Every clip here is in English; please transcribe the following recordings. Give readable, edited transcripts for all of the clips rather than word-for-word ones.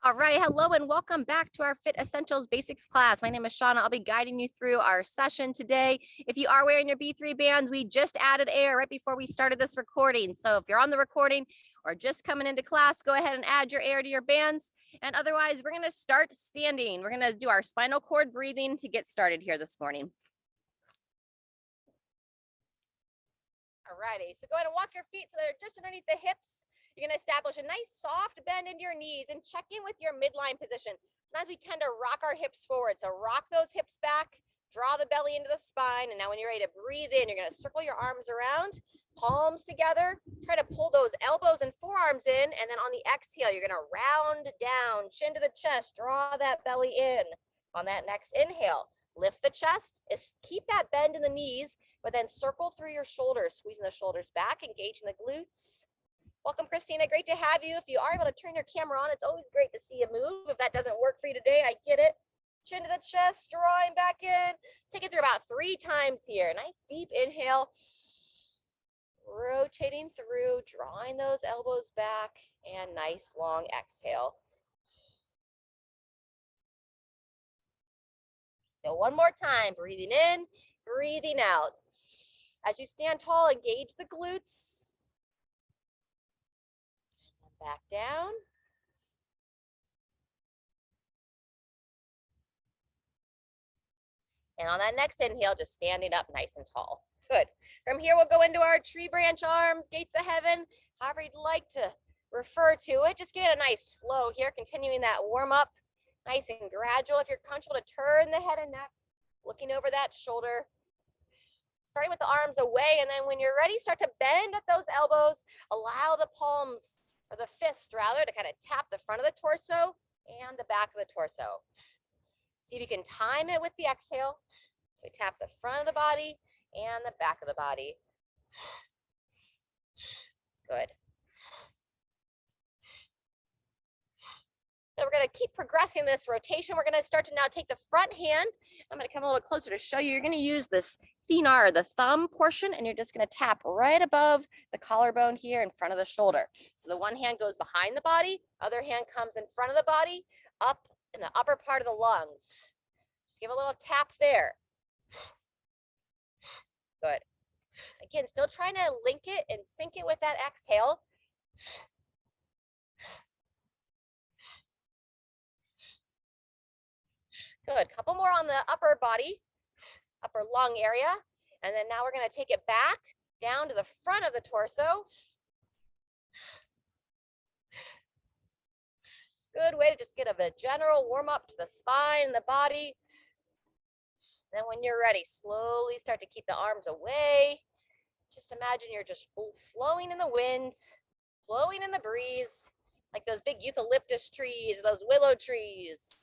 All right, hello and welcome back to our Fit Essentials Basics class. My name is Shauna. I'll be guiding you through our session today. If you are wearing your B3 bands, we just added air right before we started this recording. So if you're on the recording or just coming into class, go ahead and add your air to your bands. And otherwise, we're going to start standing. We're going to do our spinal cord breathing to get started here this morning. All righty, so go ahead and walk your feet so they're just underneath the hips. You're going to establish a nice soft bend into your knees and check in with your midline position. Sometimes we tend to rock our hips forward. So rock those hips back, draw the belly into the spine. And now when you're ready to breathe in, you're going to circle your arms around, palms together. Try to pull those elbows and forearms in. And then on the exhale, you're going to round down, chin to the chest, draw that belly in. On that next inhale, lift the chest, keep that bend in the knees, but then circle through your shoulders, squeezing the shoulders back, engaging the glutes. Welcome, Christina. Great to have you. If you are able to turn your camera on, it's always great to see you move. If that doesn't work for you today, I get it. Chin to the chest, drawing back in. Take it through about 3 times here. Nice deep inhale. Rotating through, drawing those elbows back, and nice long exhale. So one more time, breathing in, breathing out. As you stand tall, engage the glutes. Back down. And on that next inhale, just standing up nice and tall. Good. From here, we'll go into our tree branch arms, gates of heaven, however you'd like to refer to it. Just get a nice flow here, continuing that warm up, nice and gradual. If you're comfortable to turn the head and neck, looking over that shoulder, starting with the arms away. And then when you're ready, start to bend at those elbows. Allow the palms, or the fists rather, to kind of tap the front of the torso and the back of the torso. See if you can time it with the exhale. So we tap the front of the body and the back of the body. Good. So we're going to keep progressing this rotation. We're going to start to now take the front hand. I'm going to come a little closer to show you. You're going to use this thenar, the thumb portion, and you're just going to tap right above the collarbone here in front of the shoulder. So the one hand goes behind the body, other hand comes in front of the body, up in the upper part of the lungs. Just give a little tap there. Good. Again, still trying to link it and sync it with that exhale. Good. Couple more on the upper body, upper lung area. And then now we're going to take it back down to the front of the torso. It's a good way to just get a general warm up to the spine and the body. Then when you're ready, slowly start to keep the arms away. Just imagine you're just flowing in the wind, flowing in the breeze, like those big eucalyptus trees, those willow trees.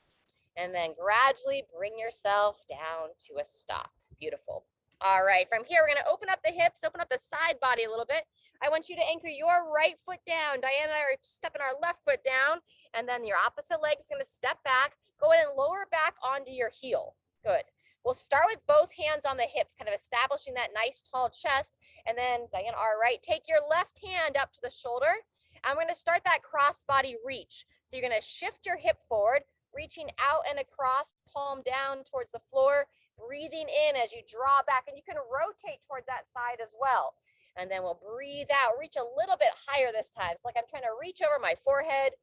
And then gradually bring yourself down to a stop. Beautiful. All right, from here, we're going to open up the hips, open up the side body a little bit. I want you to anchor your right foot down. Diane and I are stepping our left foot down, and then your opposite leg is going to step back. Go ahead and lower back onto your heel. Good. We'll start with both hands on the hips, kind of establishing that nice tall chest. And then, Diane, all right, take your left hand up to the shoulder. I'm going to start that cross body reach. So you're going to shift your hip forward, reaching out and across, palm down towards the floor, breathing in as you draw back, and you can rotate towards that side as well. And then we'll breathe out, reach a little bit higher this time. It's like I'm trying to reach over my forehead,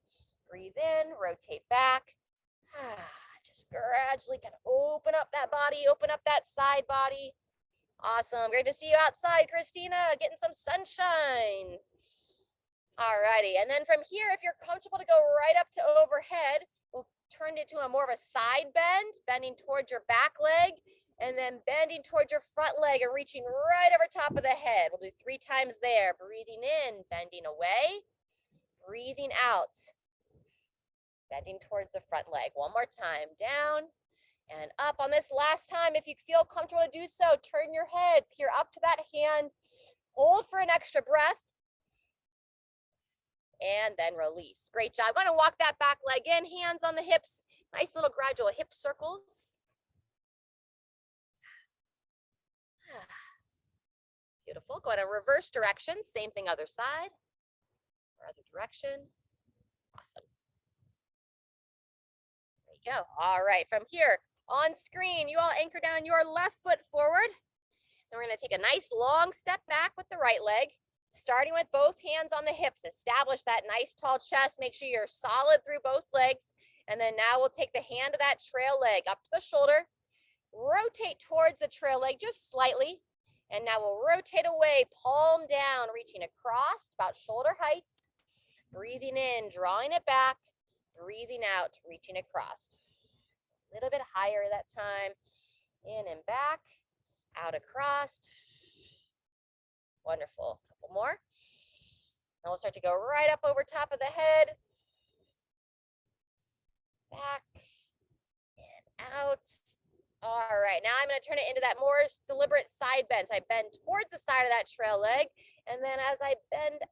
breathe in, rotate back. Just gradually kind of open up that body, open up that side body. Awesome, great to see you outside, Christina, getting some sunshine. All righty, and then from here, if you're comfortable to go right up to overhead, we'll turn it to a more of a side bend, bending towards your back leg, and then bending towards your front leg and reaching right over top of the head. We'll do 3 times there. Breathing in, bending away, breathing out, bending towards the front leg. One more time, down and up. On this last time, if you feel comfortable to do so, turn your head, peer up to that hand, hold for an extra breath, and then release. Great job. I'm going to walk that back leg in, hands on the hips, nice little gradual hip circles. Beautiful. Go ahead and reverse direction. Same thing, other side or other direction. Awesome. we go. All right, from here on screen, you all anchor down your left foot forward. Then we're going to take a nice long step back with the right leg, starting with both hands on the hips. Establish that nice tall chest. Make sure you're solid through both legs. And then now we'll take the hand of that trail leg up to the shoulder, rotate towards the trail leg just slightly. And now we'll rotate away, palm down, reaching across about shoulder heights. Breathing in, drawing it back. Breathing out, reaching across. A little bit higher that time. In and back, out across. Wonderful. A couple more. And we'll start to go right up over top of the head. Back and out. All right, now I'm going to turn it into that more deliberate side bend. So I bend towards the side of that trail leg. And then as I bend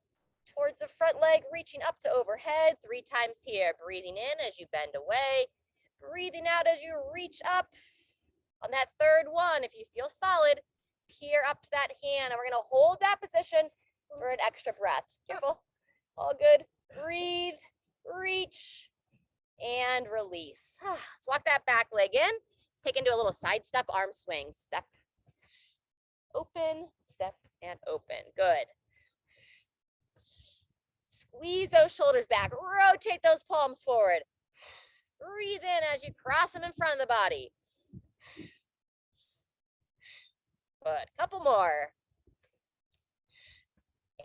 towards the front leg, reaching up to overhead 3 times here. Breathing in as you bend away. Breathing out as you reach up. On that third one, if you feel solid, peer up to that hand. And we're going to hold that position for an extra breath. Careful. All good. Breathe, reach, and release. Let's walk that back leg in. Let's take into a little side step arm swing. Step, open, step, and open. Good. Squeeze those shoulders back. Rotate those palms forward. Breathe in as you cross them in front of the body. Good. Couple more.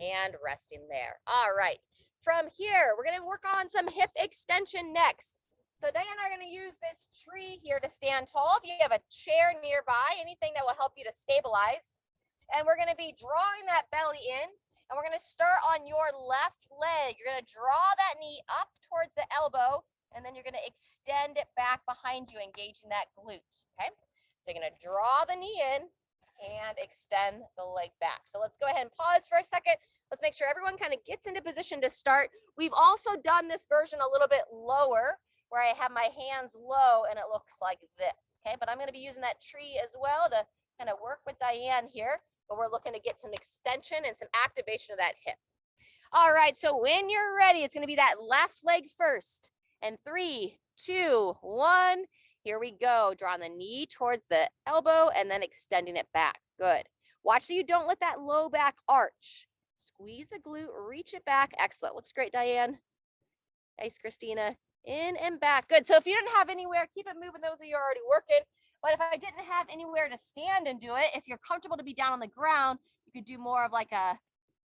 And resting there. All right. From here, we're going to work on some hip extension next. So Diane and I are going to use this tree here to stand tall. If you have a chair nearby, anything that will help you to stabilize. And we're going to be drawing that belly in. And we're going to start on your left leg. You're going to draw that knee up towards the elbow. And then you're going to extend it back behind you, engaging that glute. Okay. So you're going to draw the knee in and extend the leg back. So let's go ahead and pause for a second. Let's make sure everyone kind of gets into position to start. We've also done this version a little bit lower, where I have my hands low and it looks like this, okay? But I'm going to be using that tree as well to kind of work with Diane here, but we're looking to get some extension and some activation of that hip. All right, so when you're ready, it's going to be that left leg first. And 3, 2, 1, here we go. Drawing the knee towards the elbow and then extending it back. Good. Watch so you don't let that low back arch. Squeeze the glute, reach it back. Excellent. Looks great, Diane. Nice, Christina. In and back. Good. So if you didn't have anywhere, keep it moving. Those of you are already working. But if I didn't have anywhere to stand and do it, if you're comfortable to be down on the ground, you could do more of like a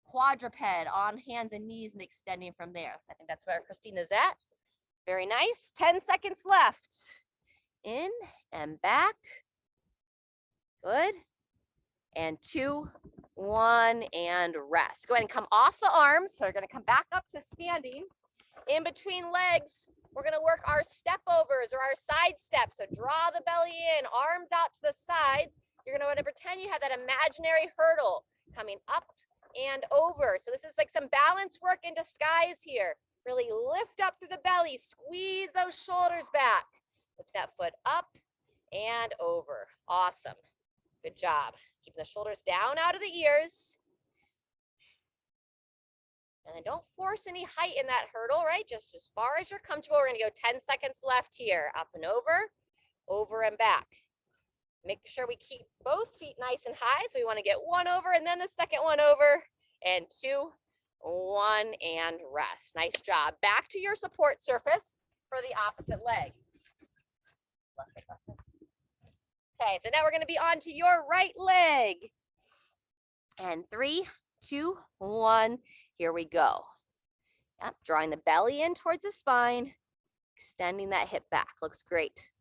quadruped on hands and knees and extending from there. I think that's where Christina's at. Very nice. 10 seconds left. In and back. Good. And 2, 1, and rest. Go ahead and come off the arms. So we're going to come back up to standing. In between legs, we're going to work our stepovers or our side steps. So draw the belly in, arms out to the sides. You're going to want to pretend you have that imaginary hurdle coming up and over. So this is like some balance work in disguise here. Really lift up through the belly, squeeze those shoulders back. Lift that foot up and over. Awesome. Good job. Keep the shoulders down out of the ears. And then don't force any height in that hurdle, right? Just as far as you're comfortable. We're going to go 10 seconds left here. Up and over and back. Make sure we keep both feet nice and high. So we want to get 1 over and then the second one over. And 2, 1, and rest. Nice job. Back to your support surface for the opposite leg. Okay, so now we're going to be on to your right leg. And 3, 2, 1. Here we go. Yep, drawing the belly in towards the spine, extending that hip back. Looks great.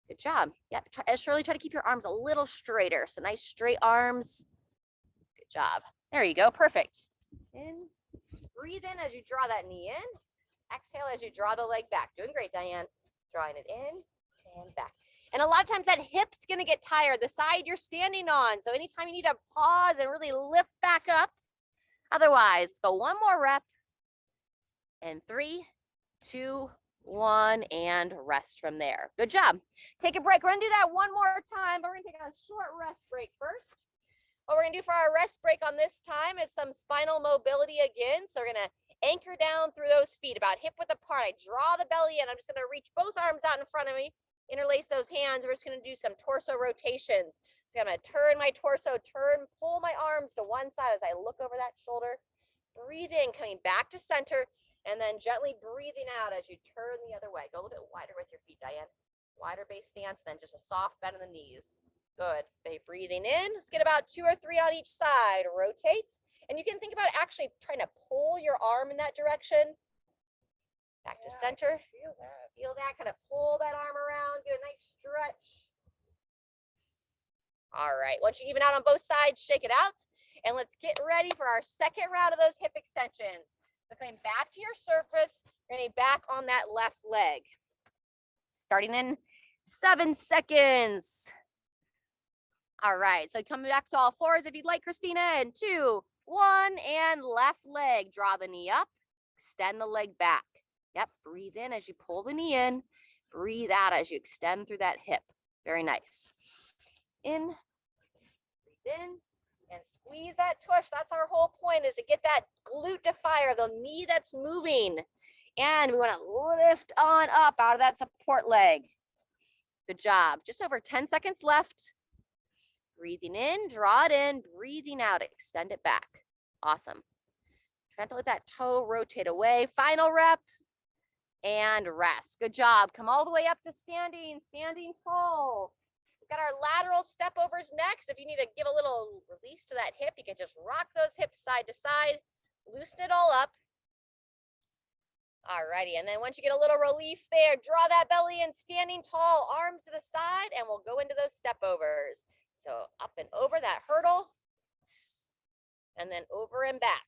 Good job. Yep, Shirley, try to keep your arms a little straighter. So nice straight arms. Good job. There you go. Perfect. In. Breathe in as you draw that knee in. Exhale as you draw the leg back. Doing great, Diane. Drawing it in and back. And a lot of times that hip's going to get tired, the side you're standing on. So anytime you need to pause and really lift back up. Otherwise, go 1 more rep. And 3, 2, 1, and rest from there. Good job. Take a break. We're going to do that 1 more time, but we're going to take a short rest break first. What we're going to do for our rest break on this time is some spinal mobility again. So we're going to Anchor down through those feet, about hip width apart. I draw the belly in. I'm just going to reach both arms out in front of me, interlace those hands. We're just going to do some torso rotations. So I'm going to turn my torso, pull my arms to one side as I look over that shoulder. Breathe in, coming back to center, and then gently breathing out as you turn the other way. Go a little bit wider with your feet, Diane. Wider base stance, then just a soft bend in the knees. Good. Okay, breathing in. Let's get about 2 or 3 on each side. Rotate. And you can think about actually trying to pull your arm in that direction. Back to center. Feel that. Feel that. Kind of pull that arm around. Get a nice stretch. All right. Once you even out on both sides, shake it out. And let's get ready for our second round of those hip extensions. So coming back to your surface, you're going to be back on that left leg. Starting in 7 seconds. All right, so coming back to all fours if you'd like, Christina, and 2, 1, and left leg. Draw the knee up, extend the leg back. Yep, breathe in as you pull the knee in. Breathe out as you extend through that hip. Very nice. In, breathe in, and squeeze that tush. That's our whole point, is to get that glute to fire, the knee that's moving. And we want to lift on up out of that support leg. Good job. Just over 10 seconds left. Breathing in, draw it in, breathing out, extend it back. Awesome. Trying to let that toe rotate away. Final rep and rest. Good job. Come all the way up to standing tall. We've got our lateral stepovers next. If you need to give a little release to that hip, you can just rock those hips side to side, loosen it all up. Alrighty, and then once you get a little relief there, draw that belly in, standing tall, arms to the side, and we'll go into those stepovers. So up and over that hurdle, and then over and back.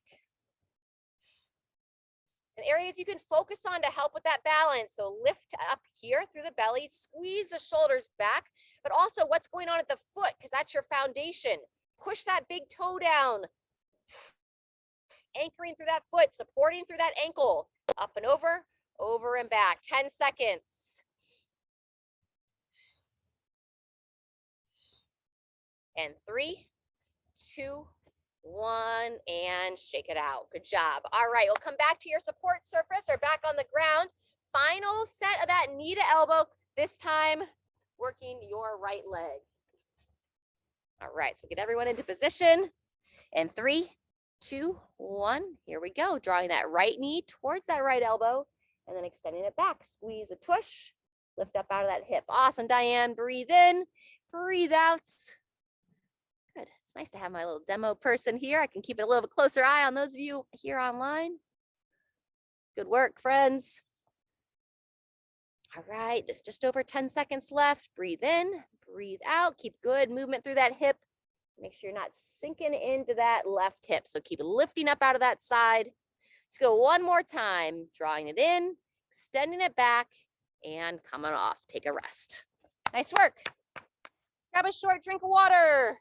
Some areas you can focus on to help with that balance. So lift up here through the belly, squeeze the shoulders back, but also what's going on at the foot, because that's your foundation. Push that big toe down, anchoring through that foot, supporting through that ankle. Up and over, over and back. 10 seconds. And 3, 2, 1, and shake it out. Good job. All right, we'll come back to your support surface or back on the ground. Final set of that knee to elbow, this time working your right leg. All right, so we get everyone into position. And 3, 2, 1, here we go. Drawing that right knee towards that right elbow and then extending it back. Squeeze the tush, lift up out of that hip. Awesome, Diane. Breathe in, breathe out. Good. It's nice to have my little demo person here. I can keep it a little bit closer eye on those of you here online. Good work, friends. All right, just over 10 seconds left. Breathe in, breathe out. Keep good movement through that hip. Make sure you're not sinking into that left hip. So keep lifting up out of that side. Let's go one more time. Drawing it in, extending it back, and coming off. Take a rest. Nice work. Let's grab a short drink of water.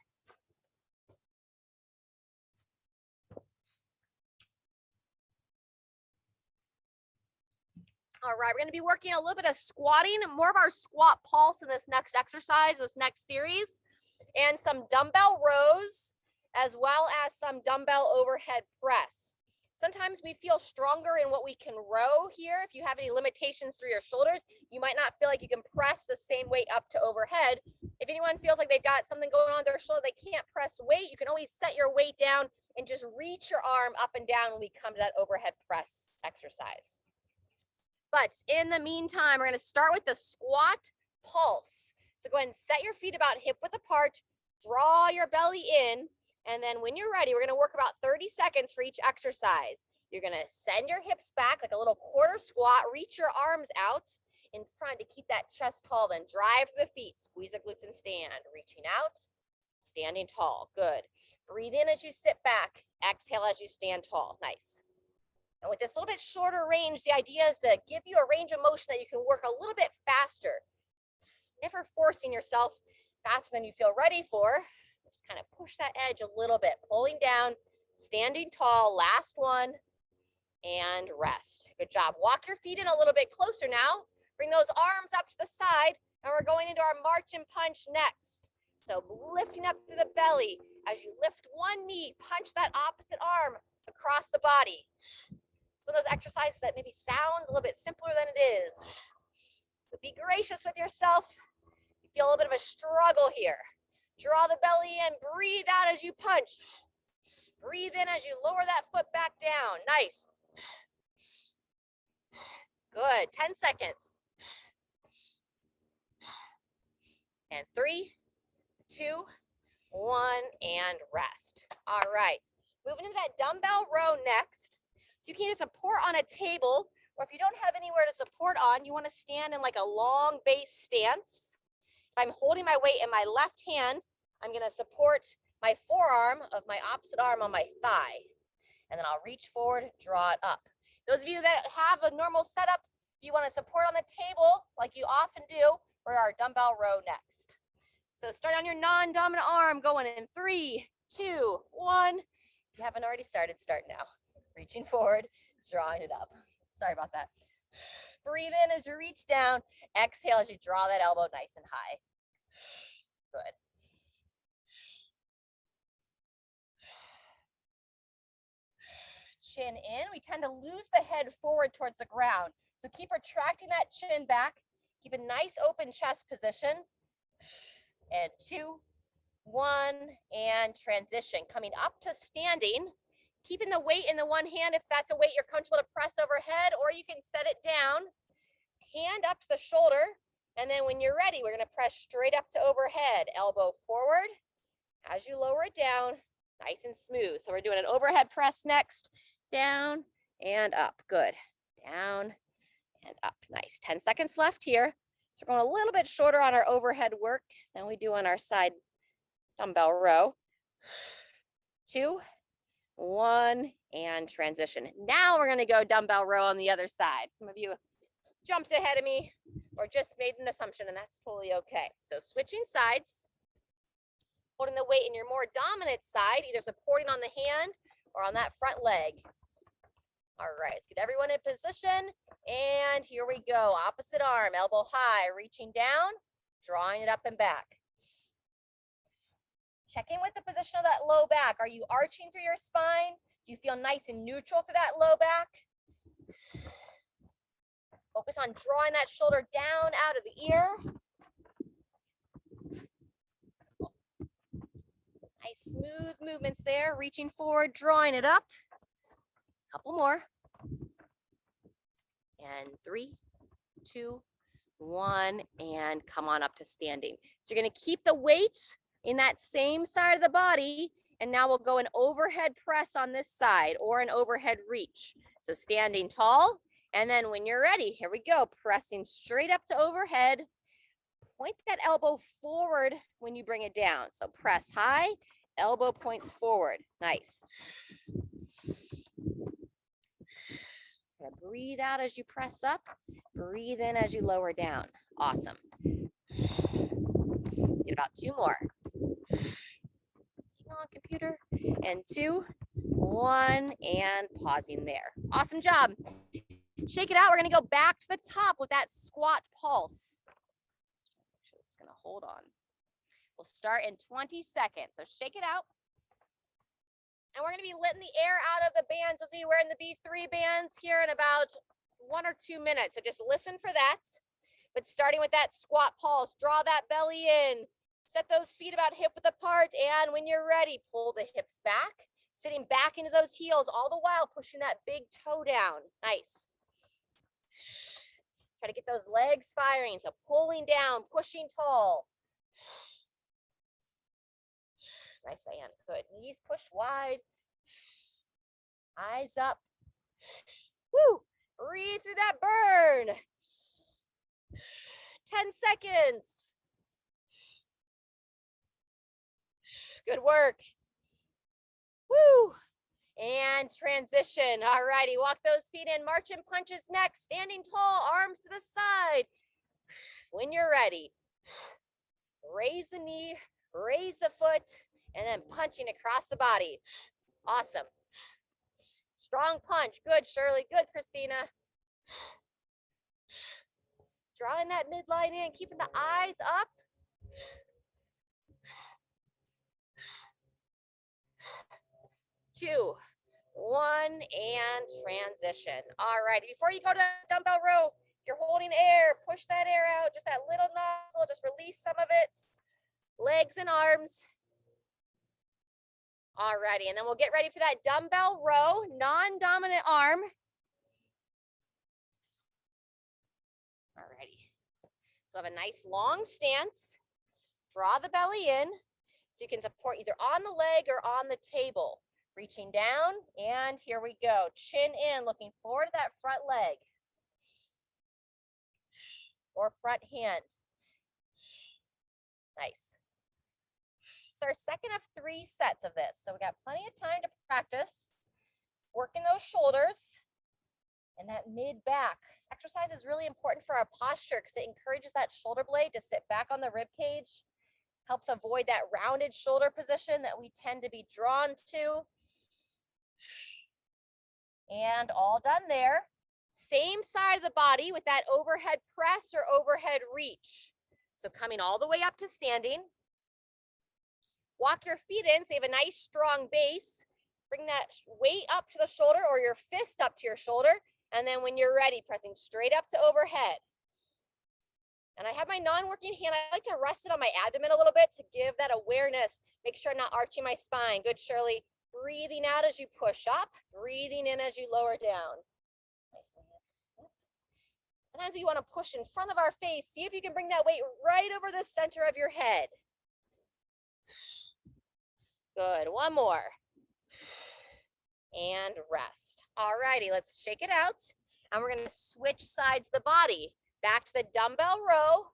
All right, we're going to be working a little bit of squatting, more of our squat pulse in this next exercise, this next series, and some dumbbell rows, as well as some dumbbell overhead press. Sometimes we feel stronger in what we can row here. If you have any limitations through your shoulders, you might not feel like you can press the same weight up to overhead. If anyone feels like they've got something going on their shoulder, they can't press weight, you can always set your weight down and just reach your arm up and down when we come to that overhead press exercise. But in the meantime, we're going to start with the squat pulse. So go ahead and set your feet about hip width apart, draw your belly in, and then when you're ready, we're going to work about 30 seconds for each exercise. You're going to send your hips back like a little quarter squat, reach your arms out in front to keep that chest tall, then drive through the feet, squeeze the glutes and stand, reaching out, standing tall. Good. Breathe in as you sit back, exhale as you stand tall. Nice. And with this little bit shorter range, the idea is to give you a range of motion that you can work a little bit faster. Never forcing yourself faster than you feel ready for. Just kind of push that edge a little bit, pulling down, standing tall, last one, and rest. Good job. Walk your feet in a little bit closer now. Bring those arms up to the side, and we're going into our march and punch next. So lifting up to the belly. As you lift one knee, punch that opposite arm across the body. It's one of those exercises that maybe sounds a little bit simpler than it is. So be gracious with yourself. You feel a little bit of a struggle here. Draw the belly in, breathe out as you punch. Breathe in as you lower that foot back down. Nice. Good, 10 seconds. And 3, 2, 1, and rest. All right, moving into that dumbbell row next. So you can either support on a table, or if you don't have anywhere to support on, you want to stand in like a long base stance. If I'm holding my weight in my left hand, I'm going to support my forearm of my opposite arm on my thigh. And then I'll reach forward, draw it up. Those of you that have a normal setup, if you want to support on the table, like you often do, we're our dumbbell row next. So start on your non-dominant arm, going in 3, 2, 1. If you haven't already started, start now. Reaching forward, drawing it up. Sorry about that. Breathe in as you reach down. Exhale as you draw that elbow nice and high. Good. Chin in. We tend to lose the head forward towards the ground. So keep retracting that chin back. Keep a nice open chest position. And 2, 1, and transition. Coming up to standing. Keeping the weight in the one hand if that's a weight you're comfortable to press overhead, or you can set it down. Hand up to the shoulder. And then when you're ready, we're going to press straight up to overhead. Elbow forward. As you lower it down, nice and smooth. So we're doing an overhead press next. Down and up. Good. Down and up. Nice. 10 seconds left here. So we're going a little bit shorter on our overhead work than we do on our side dumbbell row. 2, 1, and transition. Now we're going to go dumbbell row on the other side. Some of you jumped ahead of me or just made an assumption, and that's totally okay. So switching sides, holding the weight in your more dominant side, either supporting on the hand or on that front leg. All right, let's get everyone in position. And here we go. Opposite arm, elbow high, reaching down, drawing it up and back. Check in with the position of that low back. Are you arching through your spine? Do you feel nice and neutral through that low back? Focus on drawing that shoulder down out of the ear. Nice smooth movements there. Reaching forward, drawing it up. Couple more. And 3, 2, 1, and come on up to standing. So you're going to keep the weight in that same side of the body, and now we'll go an overhead press on this side or an overhead reach. So standing tall, and then when you're ready, here we go, pressing straight up to overhead. Point that elbow forward when you bring it down. So press high, elbow points forward. Nice. Breathe out as you press up. Breathe in as you lower down. Awesome. Let's get about 2 more. Keep on, computer. And 2, 1, and pausing there. Awesome job. Shake it out. We're going to go back to the top with that squat pulse. It's going to hold on. We'll start in 20 seconds. So shake it out. And we're going to be letting the air out of the bands. Those of you wearing the B3 bands here in about 1 or 2 minutes. So just listen for that. But starting with that squat pulse, draw that belly in. Set those feet about hip width apart. And when you're ready, pull the hips back. Sitting back into those heels, all the while pushing that big toe down. Nice. Try to get those legs firing. So pulling down, pushing tall. Nice, Diane. Good. Knees pushed wide. Eyes up. Woo! Breathe through that burn. 10 seconds. Good work. Woo! And transition. All righty. Walk those feet in. March and punches next. Standing tall, arms to the side. When you're ready, raise the knee, raise the foot, and then punching across the body. Awesome. Strong punch. Good, Shirley. Good, Christina. Drawing that midline in, keeping the eyes up. Two, 1, and transition. All right, before you go to dumbbell row, you're holding air, push that air out, just that little nozzle, just release some of it. Legs and arms. All righty, and then we'll get ready for that dumbbell row, non-dominant arm. All righty. So have a nice long stance. Draw the belly in so you can support either on the leg or on the table. Reaching down, and here we go. Chin in, looking forward to that front leg or front hand. Nice. It's our second of 3 sets of this. So we got plenty of time to practice working those shoulders and that mid back. This exercise is really important for our posture because it encourages that shoulder blade to sit back on the rib cage, helps avoid that rounded shoulder position that we tend to be drawn to. And all done there. Same side of the body with that overhead press or overhead reach. So coming all the way up to standing. Walk your feet in so you have a nice strong base. Bring that weight up to the shoulder or your fist up to your shoulder. And then when you're ready, pressing straight up to overhead. And I have my non-working hand. I like to rest it on my abdomen a little bit to give that awareness. Make sure I'm not arching my spine. Good, Shirley. Breathing out as you push up, breathing in as you lower down. Nice. Sometimes we want to push in front of our face. See if you can bring that weight right over the center of your head. Good, one more. And rest. All righty, let's shake it out. And we're going to switch sides of the body. Back to the dumbbell row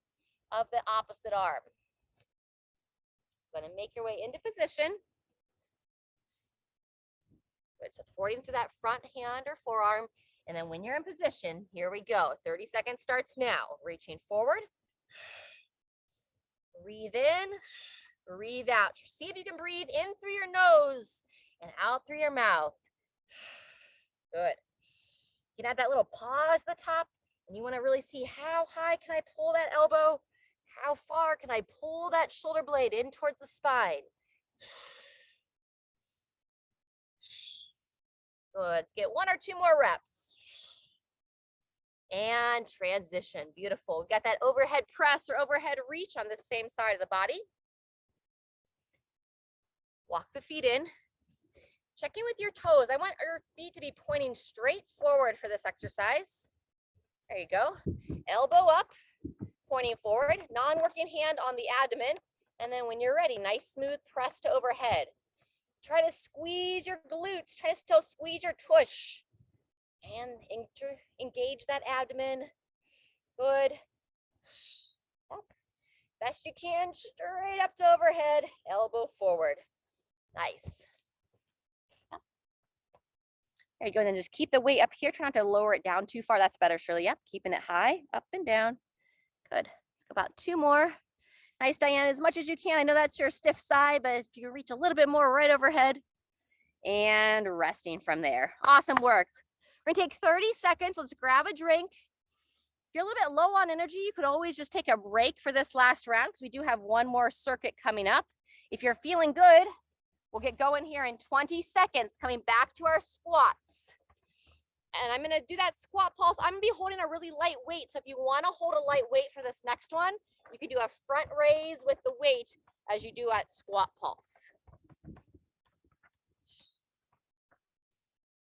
of the opposite arm. Going to make your way into position. Good, supporting through that front hand or forearm. And then when you're in position, here we go. 30 seconds starts now. Reaching forward. Breathe in, breathe out. See if you can breathe in through your nose and out through your mouth. Good. You can add that little pause at the top, and you want to really see how high can I pull that elbow? How far can I pull that shoulder blade in towards the spine? Good. Let's get 1 or 2 more reps. And transition. Beautiful. We've got that overhead press or overhead reach on the same side of the body. Walk the feet in. Check in with your toes. I want your feet to be pointing straight forward for this exercise. There you go. Elbow up, pointing forward. Non-working hand on the abdomen. And then when you're ready, nice smooth press to overhead. Try to squeeze your glutes. Try to still squeeze your tush. And engage that abdomen. Good. Up. Best you can, straight up to overhead. Elbow forward. Nice. Up. There you go. And then just keep the weight up here. Try not to lower it down too far. That's better, Shirley. Yep. Keeping it high, up and down. Good. Let's go about 2 more. Nice, Diane, as much as you can. I know that's your stiff side, but if you reach a little bit more right overhead and resting from there. Awesome work. We're gonna take 30 seconds. Let's grab a drink. If you're a little bit low on energy, you could always just take a break for this last round because we do have 1 more circuit coming up. If you're feeling good, we'll get going here in 20 seconds, coming back to our squats. And I'm gonna do that squat pulse. I'm gonna be holding a really light weight. So if you wanna hold a light weight for this next one, you can do a front raise with the weight as you do at squat pulse.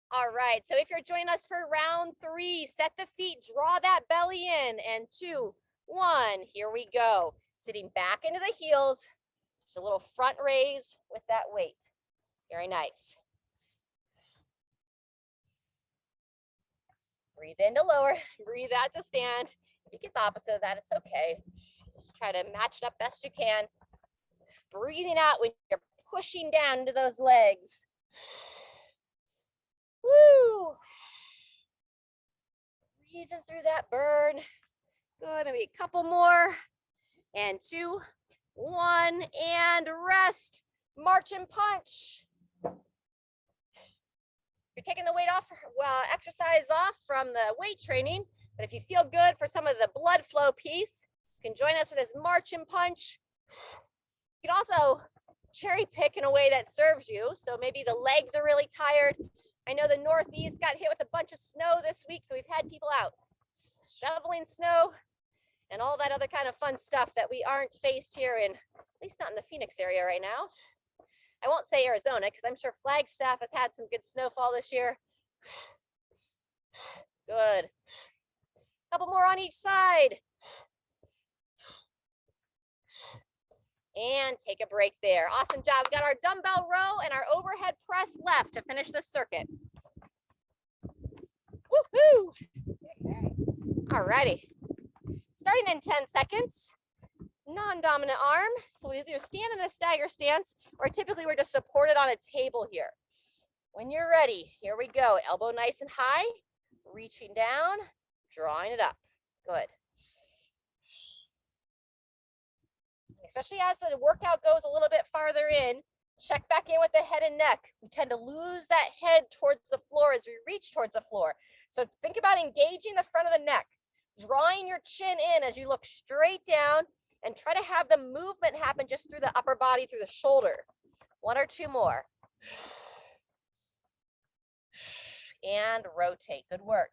All right, so if you're joining us for round 3, set the feet, draw that belly in, and 2, 1, here we go. Sitting back into the heels, just a little front raise with that weight. Very nice. Breathe in to lower, breathe out to stand. If you get the opposite of that, it's okay. Just try to match it up best you can. Breathing out when you're pushing down into those legs. Woo! Breathing through that burn. Good, maybe a couple more. And 2, 1, and rest. March and punch. You're taking the weight off, exercise off from the weight training, but if you feel good for some of the blood flow piece, you can join us for this march and punch. You can also cherry pick in a way that serves you. So maybe the legs are really tired. I know the Northeast got hit with a bunch of snow this week, so we've had people out shoveling snow and all that other kind of fun stuff that we aren't faced here in, at least not in the Phoenix area right now. I won't say Arizona because I'm sure Flagstaff has had some good snowfall this year. Good. Couple more on each side. And take a break there. Awesome job. We got our dumbbell row and our overhead press left to finish this circuit. Woohoo! All righty. Starting in 10 seconds. Non-dominant arm. So we either stand in a stagger stance or typically we're just supported on a table here. When you're ready, here we go. Elbow nice and high. Reaching down, drawing it up. Good. Especially as the workout goes a little bit farther in, check back in with the head and neck. We tend to lose that head towards the floor as we reach towards the floor. So think about engaging the front of the neck, drawing your chin in as you look straight down and try to have the movement happen just through the upper body, through the shoulder. One or two more. And rotate. Good work.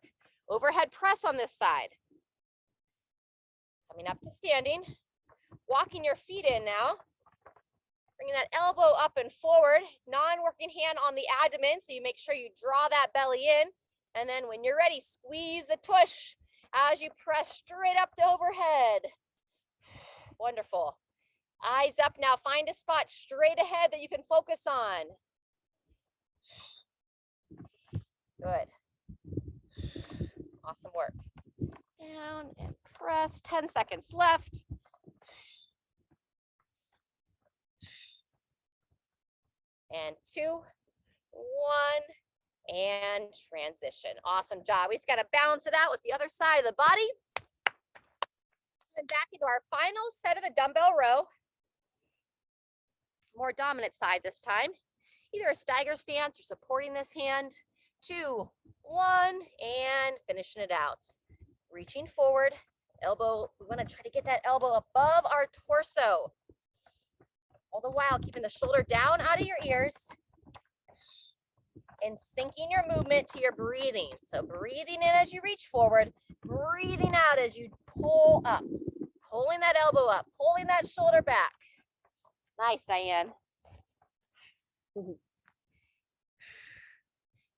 Overhead press on this side. Coming up to standing. Walking your feet in now. Bringing that elbow up and forward. Non-working hand on the abdomen, so you make sure you draw that belly in. And then when you're ready, squeeze the tush as you press straight up to overhead. Wonderful. Eyes up now. Find a spot straight ahead that you can focus on. Good. Awesome work. Down and press. 10 seconds left. And 2, 1, and transition. Awesome job. We just got to balance it out with the other side of the body. And back into our final set of the dumbbell row. More dominant side this time. Either a stagger stance or supporting this hand. 2, 1, and finishing it out. Reaching forward, elbow. We want to try to get that elbow above our torso. All the while keeping the shoulder down out of your ears and syncing your movement to your breathing. So breathing in as you reach forward, breathing out as you pull up, pulling that elbow up, pulling that shoulder back. Nice, Diane. Good,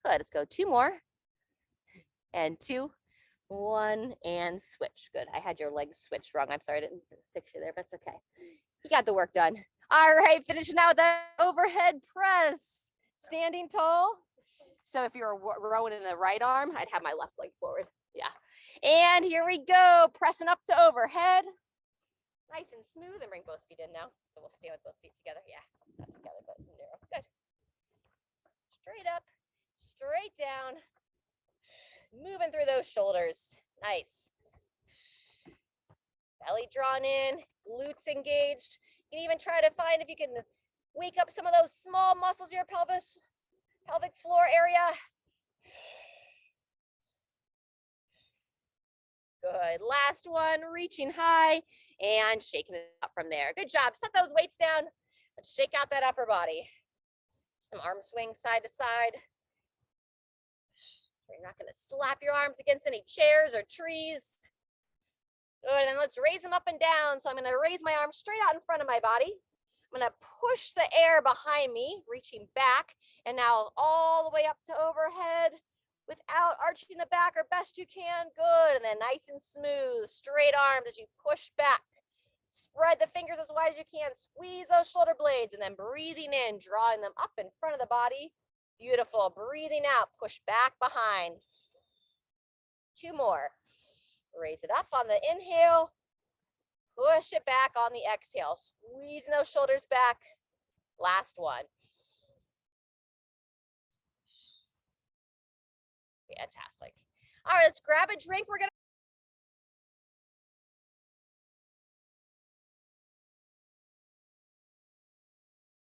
let's go 2 more. And 2, 1, and switch. Good, I had your legs switched wrong. I'm sorry, I didn't fix you there, but it's okay. You got the work done. All right, finishing out with that overhead press. Standing tall. So if you're rowing in the right arm, I'd have my left leg forward. Yeah. And here we go. Pressing up to overhead. Nice and smooth. And bring both feet in now. So we'll stand with both feet together. Yeah, not together, but narrow. Good. Straight up, straight down. Moving through those shoulders. Nice. Belly drawn in, glutes engaged. You can even try to find if you can wake up some of those small muscles in your pelvic floor area. Good. Last one, reaching high and shaking it up from there. Good job. Set those weights down. Let's shake out that upper body. Some arm swings side to side. So you're not going to slap your arms against any chairs or trees. Good, and then let's raise them up and down. So I'm going to raise my arms straight out in front of my body. I'm going to push the air behind me, reaching back, and now all the way up to overhead without arching the back or best you can. Good, and then nice and smooth, straight arms as you push back. Spread the fingers as wide as you can. Squeeze those shoulder blades, and then breathing in, drawing them up in front of the body. Beautiful. Breathing out, push back behind. 2 more. Raise it up on the inhale. Push it back on the exhale. Squeezing those shoulders back. Last one. Fantastic. All right, let's grab a drink. We're going